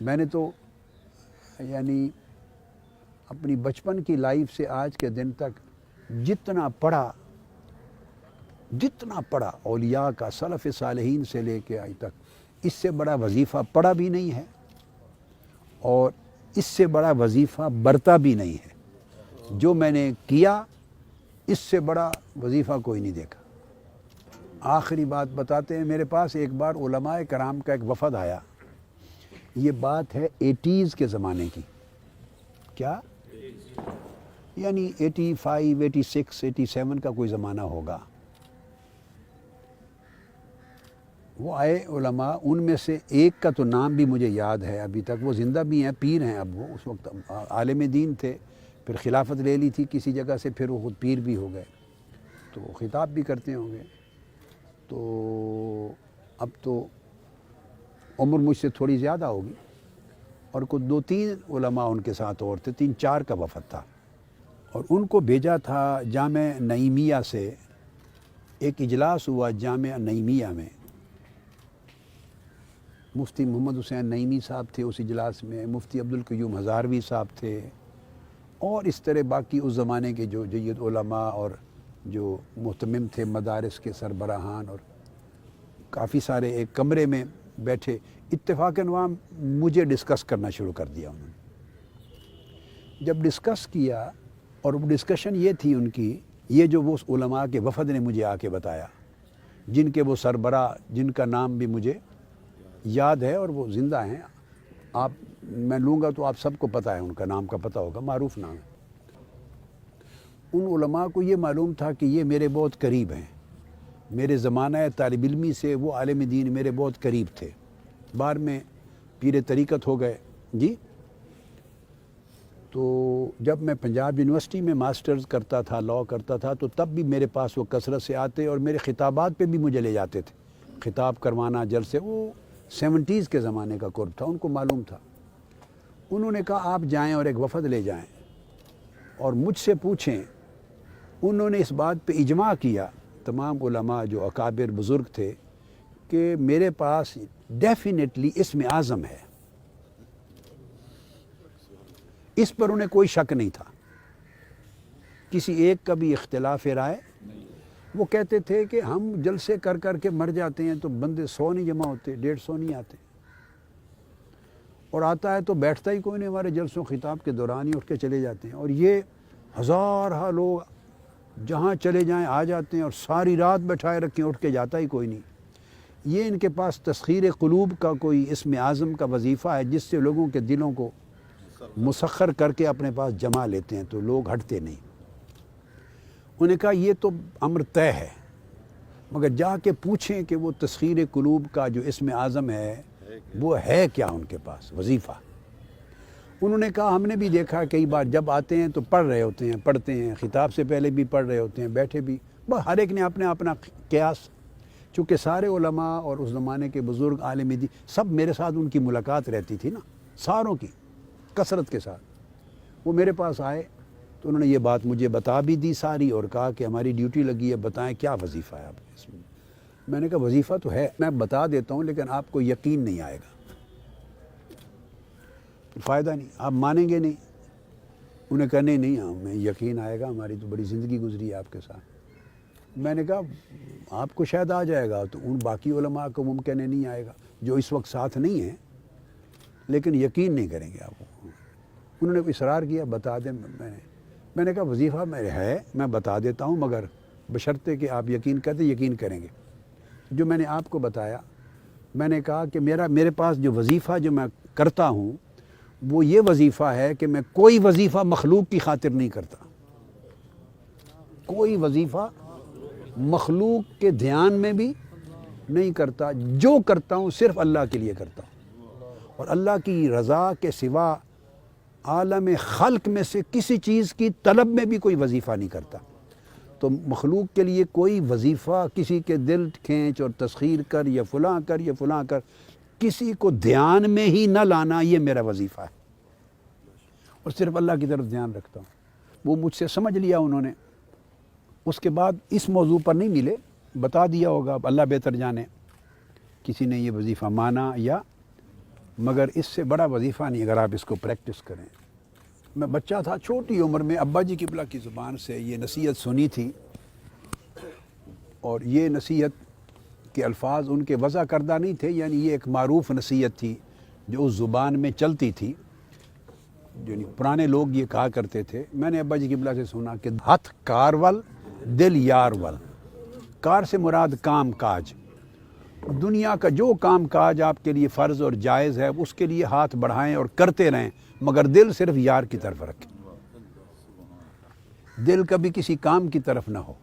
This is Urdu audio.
میں نے تو یعنی اپنی بچپن کی لائف سے آج کے دن تک جتنا پڑھا اولیاء کا، سلف صالحین سے لے کے آج تک، اس سے بڑا وظیفہ پڑھا بھی نہیں ہے اور اس سے بڑا وظیفہ برتا بھی نہیں ہے۔ جو میں نے کیا اس سے بڑا وظیفہ کوئی نہیں دیکھا۔ آخری بات بتاتے ہیں، میرے پاس ایک بار علماء کرام کا ایک وفد آیا، یہ بات ہے 80s کے زمانے کی، کیا یعنی 85 86 87 کا کوئی زمانہ ہوگا۔ وہ آئے علماء، ان میں سے ایک کا تو نام بھی مجھے یاد ہے ابھی تک، وہ زندہ بھی ہیں، پیر ہیں اب، وہ اس وقت عالم دین تھے، پھر خلافت لے لی تھی کسی جگہ سے، پھر وہ خود پیر بھی ہو گئے، تو خطاب بھی کرتے ہوں گے۔ تو اب تو عمر مجھ سے تھوڑی زیادہ ہوگی، اور کچھ 2-3 علماء ان کے ساتھ اور تھے، 3-4 کا وفد تھا، اور ان کو بھیجا تھا جامع نعیمیہ سے۔ ایک اجلاس ہوا جامع نعیمیہ میں، مفتی محمد حسین نعیمی صاحب تھے اس اجلاس میں، مفتی عبدالقیوم ہزاروی صاحب تھے، اور اس طرح باقی اس زمانے کے جو جید علماء اور جو مہتمم تھے، مدارس کے سربراہان، اور کافی سارے ایک کمرے میں بیٹھے۔ اتفاقاً وہاں مجھے ڈسکس کرنا شروع کر دیا انہوں نے۔ جب ڈسکس کیا، اور وہ ڈسکشن یہ تھی ان کی، یہ جو وہ علماء کے وفد نے مجھے آ کے بتایا، جن کے وہ سربراہ، جن کا نام بھی مجھے یاد ہے اور وہ زندہ ہیں، آپ میں لوں گا تو آپ سب کو پتہ ہے، ان کا نام کا پتہ ہوگا، معروف نام ہے۔ ان علماء کو یہ معلوم تھا کہ یہ میرے بہت قریب ہیں، میرے زمانہ طالب علمی سے وہ عالم دین میرے بہت قریب تھے، بعد میں پیر طریقت ہو گئے جی۔ تو جب میں پنجاب یونیورسٹی میں ماسٹرز کرتا تھا، لاء کرتا تھا، تو تب بھی میرے پاس وہ کثرت سے آتے اور میرے خطابات پہ بھی مجھے لے جاتے تھے، خطاب کروانا جلسے۔ وہ 70s کے زمانے کا قرب تھا، ان کو معلوم تھا۔ انہوں نے کہا آپ جائیں اور ایک وفد لے جائیں اور مجھ سے پوچھیں۔ انہوں نے اس بات پہ اجماع کیا، تمام علماء جو اکابر بزرگ تھے، کہ میرے پاس ڈیفینیٹلی اسم اعظم ہے، اس پر انہیں کوئی شک نہیں تھا، کسی ایک کا بھی اختلاف رائے۔ وہ کہتے تھے کہ ہم جلسے کر کر کے مر جاتے ہیں تو بندے 100 نہیں جمع ہوتے، 150 نہیں آتے، اور آتا ہے تو بیٹھتا ہی کوئی نہیں ہمارے جلسوں خطاب کے دوران ہی اٹھ کے چلے جاتے ہیں، اور یہ ہزارہ لوگ جہاں چلے جائیں آ جاتے ہیں، اور ساری رات بیٹھائے رکھیں، اٹھ کے جاتا ہی کوئی نہیں۔ یہ ان کے پاس تسخیر قلوب کا کوئی اسم اعظم کا وظیفہ ہے، جس سے لوگوں کے دلوں کو مسخر کر کے اپنے پاس جما لیتے ہیں، تو لوگ ہٹتے نہیں۔ انہوں نے کہا یہ تو امر طے ہے، مگر جا کے پوچھیں کہ وہ تسخیر قلوب کا جو اسم اعظم ہے وہ ہے کیا ان کے پاس وظیفہ۔ انہوں نے کہا ہم نے بھی دیکھا کئی بار، جب آتے ہیں تو پڑھ رہے ہوتے ہیں، پڑھتے ہیں، خطاب سے پہلے بھی پڑھ رہے ہوتے ہیں، بیٹھے بھی، بس ہر ایک نے اپنا اپنا قیاس۔ چونکہ سارے علماء اور اس زمانے کے بزرگ عالم دین سب میرے ساتھ ان کی ملاقات رہتی تھی نا، ساروں کی کثرت کے ساتھ۔ وہ میرے پاس آئے تو انہوں نے یہ بات مجھے بتا بھی دی ساری، اور کہا کہ ہماری ڈیوٹی لگی ہے، بتائیں کیا وظیفہ ہے آپ اس میں۔ میں نے کہا وظیفہ تو ہے، میں بتا دیتا ہوں، لیکن آپ کو یقین نہیں آئے گا، فائدہ نہیں، آپ مانیں گے نہیں۔ انہوں نے کہا نہیں ہمیں یقین آئے گا، ہماری تو بڑی زندگی گزری ہے آپ کے ساتھ۔ میں نے کہا آپ کو شاید آ جائے گا، تو ان باقی علماء کو ممکن ہے نہیں آئے گا، جو اس وقت ساتھ نہیں ہیں، لیکن یقین نہیں کریں گے آپ کو۔ انہوں نے اصرار کیا بتا دیں۔ میں نے کہا وظیفہ میرے ہے، میں بتا دیتا ہوں، مگر بشرطے کہ آپ یقین کرتے یقین کریں گے۔ جو میں نے آپ کو بتایا، میں نے کہا کہ میرے پاس جو وظیفہ جو میں کرتا ہوں وہ یہ وظیفہ ہے کہ میں کوئی وظیفہ مخلوق کی خاطر نہیں کرتا، کوئی وظیفہ مخلوق کے دھیان میں بھی نہیں کرتا، جو کرتا ہوں صرف اللہ کے لیے کرتا ہوں، اور اللہ کی رضا کے سوا عالم خلق میں سے کسی چیز کی طلب میں بھی کوئی وظیفہ نہیں کرتا۔ تو مخلوق کے لیے کوئی وظیفہ، کسی کے دل کھینچ اور تسخیر کر یا فلاں کر یا فلاں کر، کسی کو دھیان میں ہی نہ لانا، یہ میرا وظیفہ ہے، اور صرف اللہ کی طرف دھیان رکھتا ہوں۔ وہ مجھ سے سمجھ لیا انہوں نے۔ اس کے بعد اس موضوع پر نہیں ملے، بتا دیا ہوگا، اب اللہ بہتر جانے کسی نے یہ وظیفہ مانا یا مگر اس سے بڑا وظیفہ نہیں اگر آپ اس کو پریکٹس کریں. میں بچہ تھا، چھوٹی عمر میں ابا جی قبلہ کی زبان سے یہ نصیحت سنی تھی، اور یہ نصیحت کے الفاظ ان کے وضع کردہ نہیں تھے، یعنی یہ ایک معروف نصیحت تھی جو اس زبان میں چلتی تھی. یعنی پرانے لوگ یہ کہا کرتے تھے، میں نے ابا جی قبلہ سے سنا کہ ہتھ کار ول دل یار ول. کار سے مراد کام کاج، دنیا کا جو کام کاج آپ کے لیے فرض اور جائز ہے اس کے لیے ہاتھ بڑھائیں اور کرتے رہیں، مگر دل صرف یار کی طرف رکھیں، دل کبھی کسی کام کی طرف نہ ہو.